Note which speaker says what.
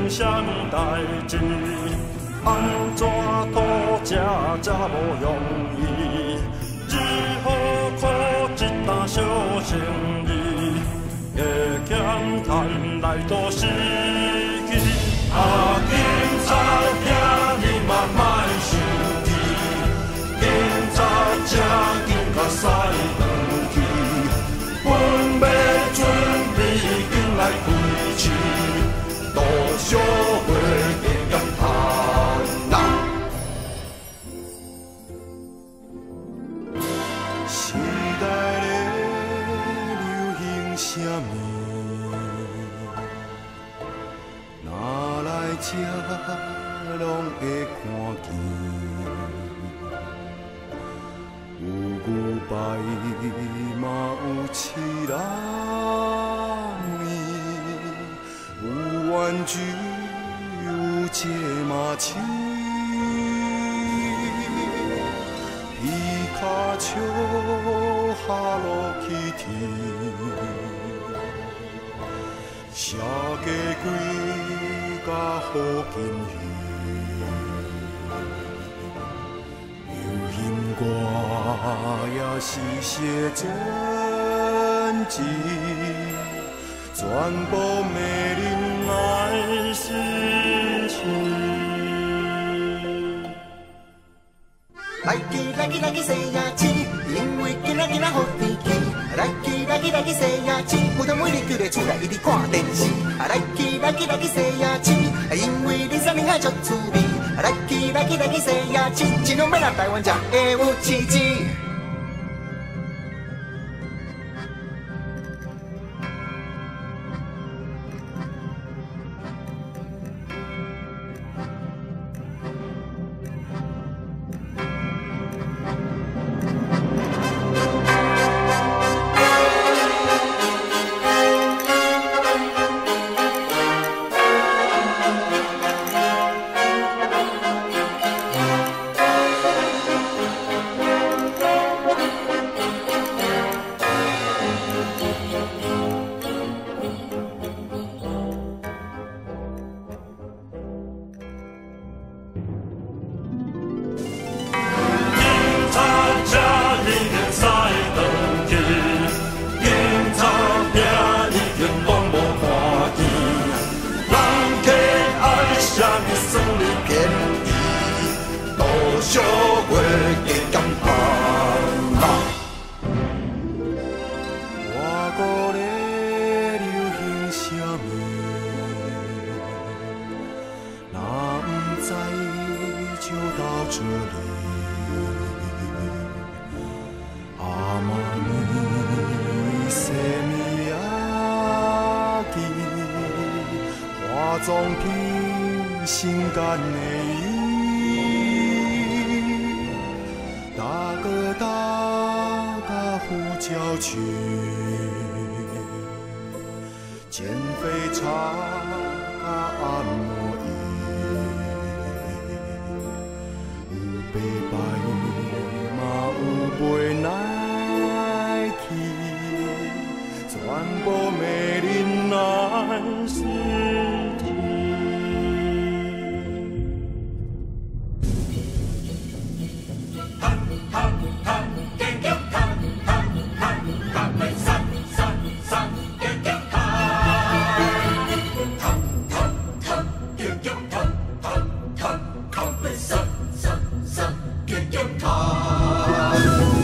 Speaker 1: 上代志，安怎讨食才无容易？只好靠一担小生意，下欠赚来度时机。啊，警察兄你嘛莫生气，警察车紧甲驶回去，阮要准备紧来开市。 多少回的感叹啊！时代咧流行什么？哪来这拢会看见？有牛排嘛有饲人。 有玩具，有这马车，皮卡丘下落去天，写家规甲好金鱼，流行歌也是写真集。 全部美丽来事情。
Speaker 2: 来去来去来去西雅市，因为今仔好天气。来去来去来去西雅市，有当每日就在厝内一直看电视。来去来去来去西雅市，因为林山林海足趣味。来去来去来去西雅市，真拢要来台湾食会有市集。 小月的感叹啊！
Speaker 1: 外国咧流行什么？若不知就到这里。阿妈咪西米亚基，化妆品性感的伊。 大哥大个胡椒圈，减肥茶按摩椅，有白白嘛有卖奶气，全部美丽来事情。
Speaker 2: Come